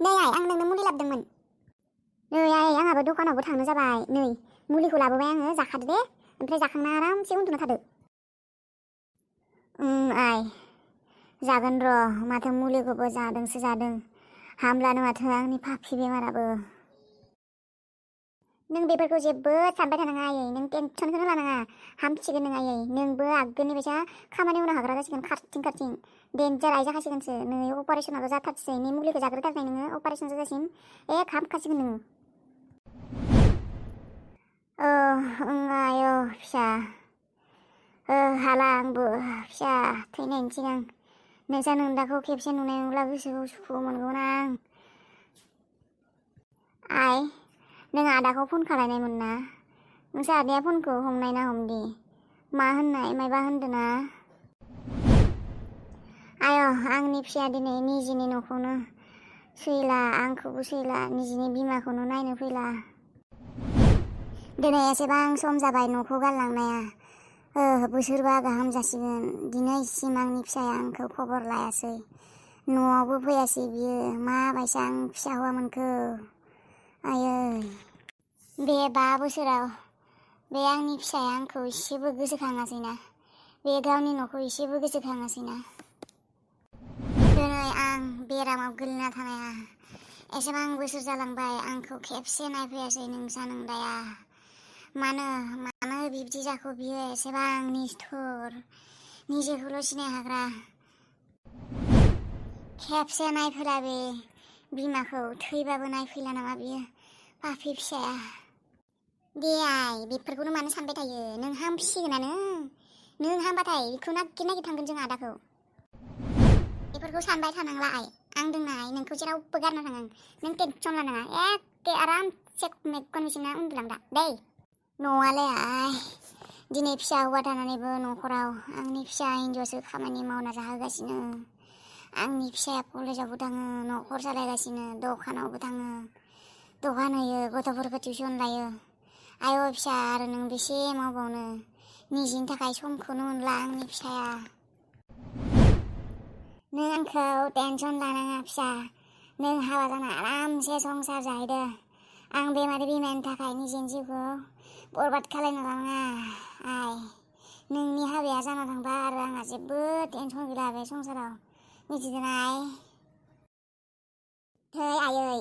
नै आइ आं नोंनो मुलि लाबोदोंमोन। नै आइ आंहाबो दखानावबो थांनो जाबाय। नै मुलिखौ लाबोबाय आङो, जाखादो दे। ओमफ्राय जाखांना आरामसे उन्दुना थादो। आइ जागोन र'। माथो मुलिखौबो जादोंसो जादों, हामलानो माथो आंनि फाफि बेमाराबो। नों बेफोरखौ जेबो सानबाय थानाङा आयै, नों टेनसनखौनो लानाङा। हामसिगोन नों आयै, नोंबो आगोलनि बायसा खामानि मावनो हाग्रा जासिगोन, खारथिं देन्जार आइ जाखासिगोनसो। नै अपारेसनाबो जाथारसै, नै मुलिखौ जाग्रोथारनाय नोङो, अपारेसन जाजासिम हामखासिगोन नोङो। आय' फिसा, हाला आंबो फिसा थैनायनि सिगां नोंसा नोंदाखौ खेबसे नुनाय नंला, गोसोखौ सुखु मोनगौमोन आं। आइ नों आदाखौ फन खालायनायमोन ना? नोंसा आदाया फनखौ हमनाय ना हमदि? मा होननाय मायबा होनदोना? आय' आंनि फिसाया दिनै निजिनि न'खौनो सैला, आंखौबो सैला, निजिनि बिमाखौनो नायनो फैला। दिनै एसेबां सम जाबाय न'खौ गारलांनाया, बोसोरबा गाहाम जासिगोन। दिनैसिम आंनि फिसाया आंखौ खबर लायासै, न'आवबो फैयासै बियो। माबायसा आं फिसा हौवा मोनखो आयै। बे 5 बोसोराव बे आंनि फिसाया आंखौ एसेबो गोसोखाङासैना, बे गावनि न'खौ एसेबो गोसोखाङासैना। दिनै आं बेरामाव गोलैना थानाया एसेबां बोसोर जालांबाय, आंखौ खेबसे नायफैयासै नोंसा नोंदाया। मानो बिब्दि जाखो बियो एसेबां निस्थुर, निजेखौल' सिनाय हाग्रा। खेबसे नायफैला बे बिमाखौ, थैबाबो नायफैला नामा बियो पाफि फिसाया। दे आइ बेफोरखौनो मानो सानबाय थायो, नों हामसिगोनानो। नों हामबाथाय बेखौ नागिर थांगोन जों आदाखौ। बेफोरखौ सानबाय थानांला आइ, आं दोंना आइ, नोंखौ जेरावबो गारना थाङा। नों टेनसन लानाङा, एखे आरामसे मेगन मिसिंना उन्दुलां दा दै। न'आलाय आइ दिनै फिसा हौवा थानानैबो न'खराव आंनि फिसा हिन्जावसो खामानि मावना जाहोगासिनो। आंनि फिसाया कलेजावबो थाङो, न'खर सालायगासिनो, दखानावबो थाङो, दखान होयो, गथ'फोरखौ टिउसन लायो। आय' फिसा आरो नों बेसे मावबावनो, निजिनि थाखाय समखौनो मोनला आंनि फिसाया। नों आंखौ टेनसन लानाङा फिसा, नों हाबा जाना आरामसे संसार जाहैदो। आं बेमारि बिमानि थाखाय निजेनि जिउखौ बरबाद खालायनो लानाङा आइ। नोंनि हाबाया जाना थांबा आरो आंहा जेबो टेनसन गैला बे संसाराव, मिथिदों आइ। थै आयै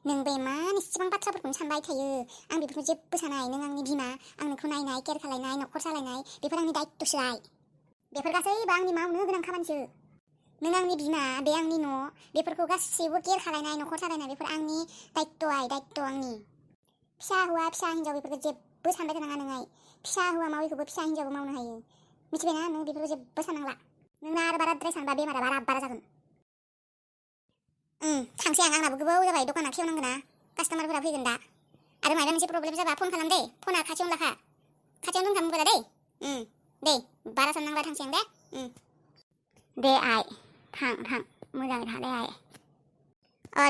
नोंबो इमान इसेबां बाथ्राफोरखौनो सानबाय थायो, आं बेफोरखौ जेबो सानाय। नों आंनि बिमा, आं नोंखौ नायनाय, केयार खालायनाय, न'खर सालायनाय, बेफोर आंनि दायित्वसो आइ। बेफोर गासैबो आंनि मावनो गोनां खामानिसो। नों आंनि बिमा, बे आंनि न', बेफोरखौ गासैबो केयार खालायनाय, न'खर सालायनाय, बेफोर आंनि दायित्व आइ, दायित्व आंनि। फिसा हौवा फिसा हिन्जाव बेफोरखौ जेबो सानबाय थानाङा नों आइ। फिसा हौवा मावैखौबो फिसा हिन्जावबो मावनो हायो, मिथिबायना? नों बेफोरखौ जेबो साननांला। नोंना आरो बाराद्राय सानबा बेमारा बारा जागोन। थांसै आंनाबो गोबाव जाबाय, दखाना खेवनांगोन ना, कास्टमारफोरा फैगोन दा। आरो माबा मोनसे प्रब्लेम जाबा फन खालाम दे, फना खाथियावनो लाखा, खाथियावनो दोनखा मबाइला दै। दे बारा साननांला, थांसै आं दे। दे आइ थां मोजाङै था दे आइ।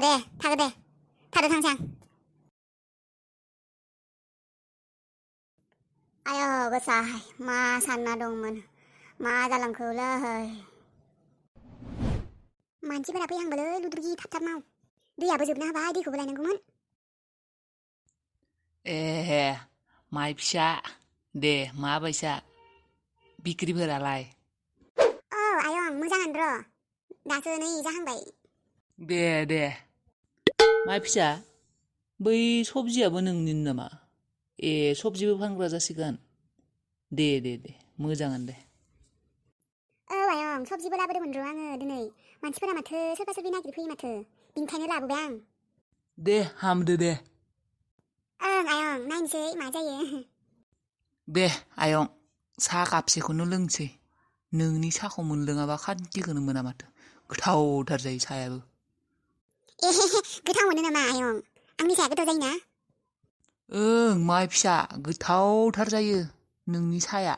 दे थादो दे, थांसै आं। आय' गोसाय मा सानना दंमोन, मा जालांखोलै। मानसिफोरा फैहांबायलै, लुद्रुगि थाब माव, दैयाबो जोबना होबाय, दैखौबो लायनांगौमोन। माइ फिसा दे माबायसा बिक्रिफोरालाय? आयं मोजाङानो र', दासो नै जाहांबाय। दे माइ फिसा, बै सबजियाबो नोंनिनो नामा? सबजिबो फानग्रा जासिगोन। दे मोजाङानो दे। आयं सबजिबो लाबोदोंमोन र' आङो दिनै, मानसिफोरा माथो सोरबा सोरबि नागिरफैयो माथो, बिनिखायनो लाबोबाय आं। दे हामदो दे। आयं नायनोसै मा जायो। दे आयं साहा कापसेखौनो लोंसै, नोंनि साहाखौ मोनलोङाबा खान्थिखौनो मोना माथो, गोथावथार जायो साहायाबो। गोथाव मोनो नामा आयं? आंनि साहाया गोथाव जायोना? माइ फिसा गोथावथार जायो नोंनि साहाया।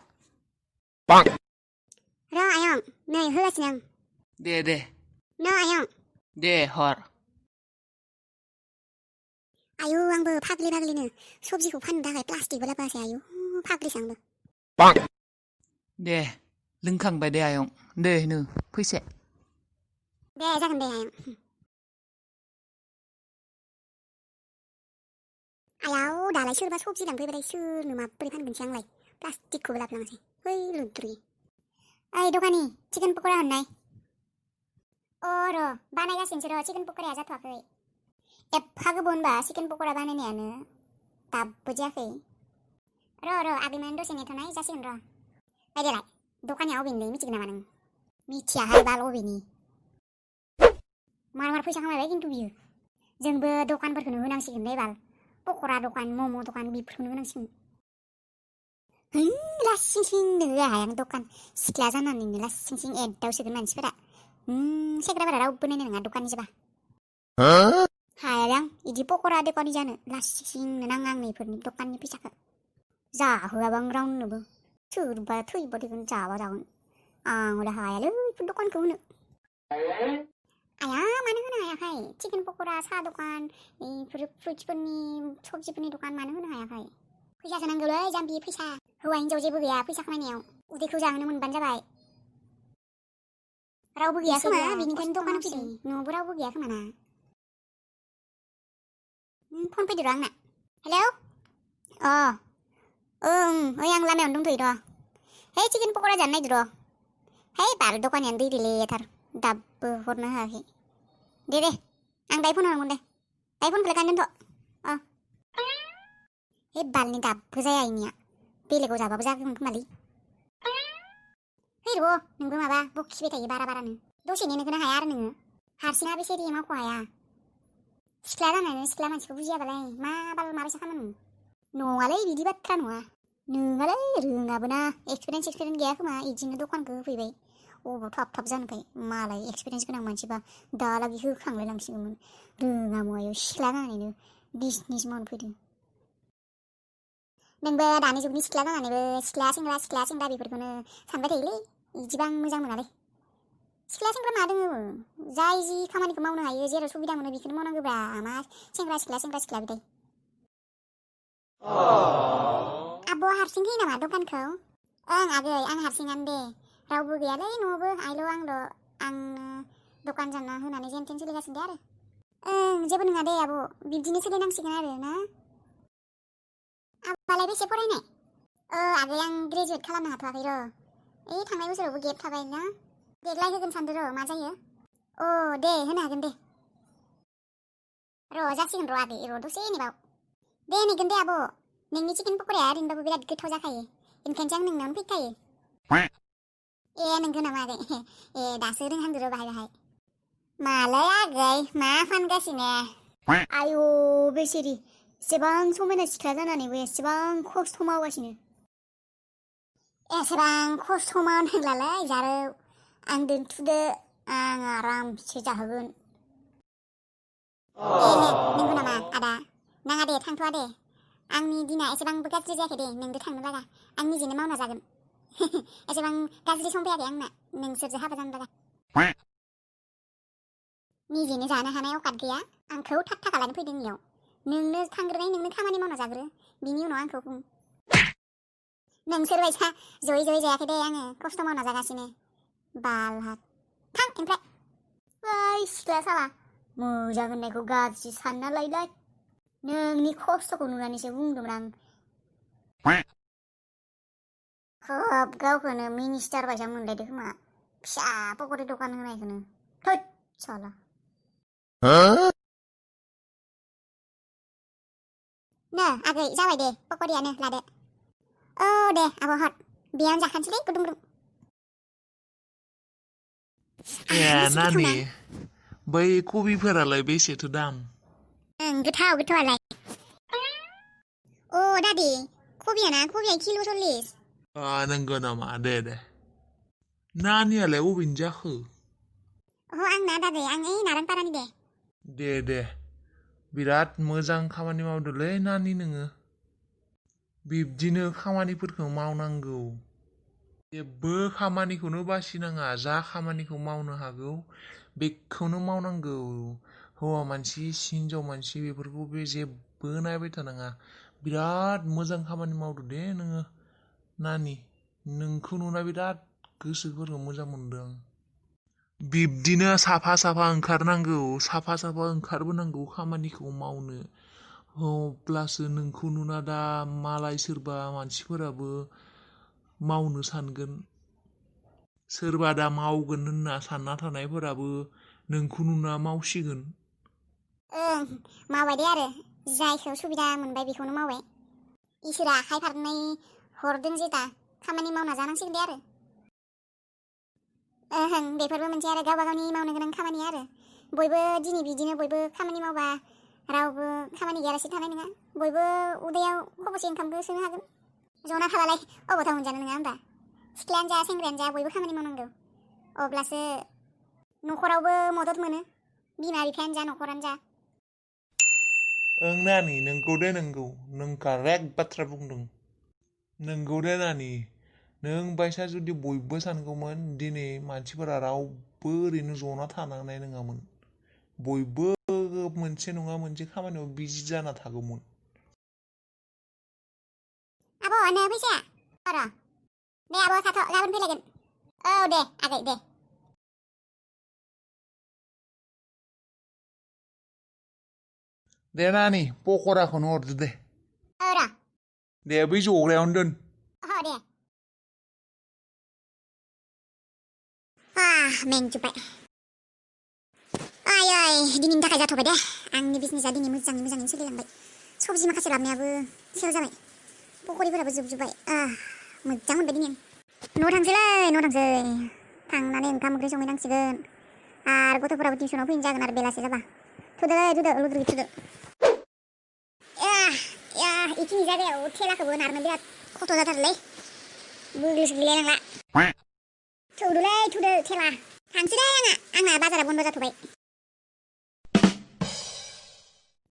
र' आयं नै होगासिनो आं। दे न' आयं। दे हर। आयु आंबो फाग्लिनो सबजिखौ फाननो थाखाय प्लास्टिकबो लाबोआसै, आयु फाग्लिसो आंबो। दे लोंखांबाय दे आयं, दे नो फैसा। दे जागोन दे आयं। आयाव दालाय सोरबा सबजि लांफैबाथाय सोरनो माबोरै फानगोनसै आंलाय प्लास्टिकखौबो लाबोलाङासै है लुद्रि ओइ दखानि चिकेन पक'रा हरनाय र' बानायगासिनोसो र' चिकेन पक'राया जाथ'वाखै एफा गोबाव होनबा चिकेन पक'रा बानायनायानो दाबो जायाखै र' आगैमोन दसे नेथ'नाय जासिगोन र' बायदेलाय दखानिया अबेनिलै मिथिगोन नामा नों मिथियाहाय बाल अबेनि मार फैसा खामायबाय खिन्थु बियो जोंबो दखानफोरखौनो होनांसिगोनलै बाल पक'रा दखान मम' दखान बेफोरखौनो होनांसिगोन लासिं सिं नोङो आं दखान सिख्ला जानानैनो लासिं सिं एदाव सोगोन मानसिफोरा सेंग्राफोरा रावबो नायनाय नङा दखाननि जाबा हाया आं इदि पक'रा दखानि जानो लासिं सिंनो नाङा आंनो इफोरनि दखाननि फैसाखौ जाहोआबा आं रावनोबो सोरबा थैबा थैगोन जाबा जागोन आं हले हायालै इफोर दखानखौ होनो आया मानो होनो हायाखै चिकेन पक'रा साहा दखान इफोर फ्रुइट्सफोरनि सबजिफोरनि दखान मानो होनो हायाखै फैसासो नांगौलै जाम्बि फैसा हौवा हिन्जाव जेबो गैया फैसा खामायनायाव उदैखौ जाहोनो मोनबानो जाबाय रावबो गैया खोमा बेनिखायनो दखानाव फैदों न'आवबो रावबो गैया खोमा ना फन फैदो र' आंना हेलौ ओइ आं लामायावनो दंथ'यो र' है चिकेन पक'रा जानो नागिरदों र' है बाल दखानियानो दैलेलेथार दाबो हरनो हायाखै दे आं दायो फन हरगोन दे दायो फनखौलाय गान दोनथ' हे बालनि दाबो जाया इनिया बेलेगाव जाबाबो जागोन खोमालै है र' नोंबो माबा बखिबाय थायो बारानो दसे नेनोखौनो हाया आरो नोङो हारसिङा बेसे दे मावख' हाया सिख्ला जानानै सिख्ला मानसिखौ बुजियाबालाय माबायसा खालामो नङालै बिदि बाथ्रा नङा नोङालै रोङाबो ना एक्सपिरियेन्स गैया खोमा इदिनो दखानखौ होफैबाय अबाव थाब जानोखाय मालाय एक्सपिरियेन्स गोनां मानसिबा दालागै होखांलाय लांसिगौमोन रोङा मुवायाव सिख्ला जानानैनो बिजनेस मावनो फैदों नोंबो दानि जुगनि सिख्ला जानानैबो सिख्ला सेंग्रा बेफोरखौनो सानबाय थायोलै इदिबा आं मोजां मोनालै सिख्ला सेंग्रा मा दोङो जाय जि खामानिखौ मावनो हायो जेराव सुबिदा मोनो बेखौनो मावनांगौब्रा मा सेंग्रा सिख्ला बिदाय आब' हारसिं होयो नामा दखानखौ ओं आगै आं हारसिङानो दे रावबो गैयालै न'आवबो आइल' आंनो दखान जाना होनानै जेन थेन सोलिगासिनो दे आरो जेबो नङा दे आब' बिब्दिनो सोलिनांसिगोन आरो ना आब'आलाय बेसे फरायनाय आगै आं ग्रेजुवेट खालामनो हाथ'वाखै र' थांनाय बोसोरावबो गेप थाबाय ना देग्लाय होगोन सानदों र' मा जायो दे होनो हागोन दे र' जासिगोन र' आगै र' दसे नेबाव दे नेगोन दे आब' नोंनि चिकेन पक'राया ओरैनोबाबो बिराद गोथाव जाखायो ओंखायनोसो आं नोंनावनो फैखायो नोंगौ नामा आगै दासो रोंहांदो र' बाहाय मालाय आगै मा फानगासिनो आयौ बेसेरि एसेबां समायना सिख्ला जानानैबो एसेबां खस्थ' मावगासिनो एसेबां खस्थ' मावनांलालै जारौ आं दोनथुदो आं आरामसे जाहोगोन नंगौ नामा आदा नाङा दे थांथ'वा दे आंनि दिना एसेबांबो गाज्रि जायाखै दे नोंदो थांनो लागा आं निजेनो मावना जागोन एसेबां गाज्रि सम फैयाखै आंना नोंसोरजों हाबा जानो लागा निजेनो जानो हानाय अकात गैया आंखौ थाखा लानो फैदों इयाव नोंनो थांग्रोनाय नोंनो खामानि मावना जाग्रो बिनि उनाव आंखौ बुं नोंसोर बायसा जयै जायाखै दे आङो खस्थ' मावना जागासिनो बालहात थां ओमफ्राय ओइ सिख्ला साला मोजां होननायखौ गाज्रि सानना लायलाय नोंनि खस्थ'खौ नुनानैसो बुंदोंमोन आं खोब गावखौनो मिनिस्टार बायसा मोनलायदो खोमा फिसा पक'रि दखान होनायखौनो थोद साला आगै जाबाय दे पक'रियानो लादो दे आब' हर बेयावनो जाखानोसैलै गुदुं नानि बै कबिफोरालाय बेसेथो दाम गोथावालाय दादि कबिया किल' 40 नंगौ नामा दे नानियालाय अबेनि जाखो आंना दादै आं नारांपारानि दे बिराद मोजां खामानि मावदोलै नानि नोङो बिब्दिनो खामानिफोरखौ मावनांगौ जेबो खामानिखौनो बासिनाङा जा खामानिखौ मावनो हागौ बेखौनो मावनांगौ हौवा मानसि हिनजाव मानसि बेफोरखौ बे जेबो नायबाय थानाङा बिराद मोजां खामानि मावदो दे नोङो नानि नोंखौ नुना बिराद गोसोफोरखौ मोजां मोनदों बिब्दिनो साफा ओंखारनांगौ साफा ओंखारबोनांगौ खामानिखौ मावनो अब्लासो नोंखौ नुना दा मालाय सोरबा मानसिफोराबो मावनो सानगोन। सोरबा दा मावगोन होनना सानना थानायफोराबो नोंखौ नुना मावसिगोन। ओं मावबाय दे आरो जायखौ सुबिदा मोनबाय बेखौनो मावबाय। इसोरा आखाइ फारनै हरदों जेता खामानि मावना जानांसिगोन दे आरो। ओं बेफोरबो मोनसे आरो गावबा गावनि मावनो गोनां खामानि आरो। बयबो दिनै बिदिनो बयबो खामानि मावबा रावबो खामानि गैयालासे थानाय नङा। बयबो उदैयाव खबसे ओंखामखौ सोनो हागोन। जना थाबालाय अबावथाव मोनजानो नङा होमबा? सिख्लायानो जा सेंग्रायानो जा बयबो खामानि मावनांगौ। अब्लासो न'खरावबो मदद मोनो। बिमा बिफायानो जा न'खरानो जा। ओं नानि नोंगौ दे नोंगौ। नों कारेक्ट बाथ्रा बुंदों। नोंगौ दे नानि। नों बायसा जुदि बयबो सानगौमोन दिनै मानसिफोरा रावबो ओरैनो जना थानांनाय नङामोन। बयबो मोनसे नङा मोनसे खामानियाव बिजि जाना थागौमोन। आब' नो फैसाया? र' दे आब' थाथ' गाबोन फैलायगोन। औ दे आगै दे। दे नानि पकराखौनो हरदो दे। र' दे बै जग्रायावनो दोन। दे। मेंजोब्बाय। आयै दिनैनि थाखाय जाथ'बाय दे। आंनि बिजनेसा दिनै मोजाङै सोलिलांबाय। सबजि माखासे लाबोनायाबो सेल जाबाय। पकरिफोराबो जोबजोब्बाय। मोजां मोनबाय दिनै आं। न'आव थांसै। थांनानै ओंखाम ओंख्रि संहैनांसिगोन। आरो गथ'फोराबो टिउसनाव फैनो जागोन आरो बेलासे जाबा। थुदो लुद्रु थुदो। इखिनि जायगायाव थेलाखौबो नारनो बिराद खस्थ' जाथारोलै। गोग्लैसो गोलैलांला। थुदो थेला। थांसै दे आंना बाजारा बन्द' जाथ'बाय।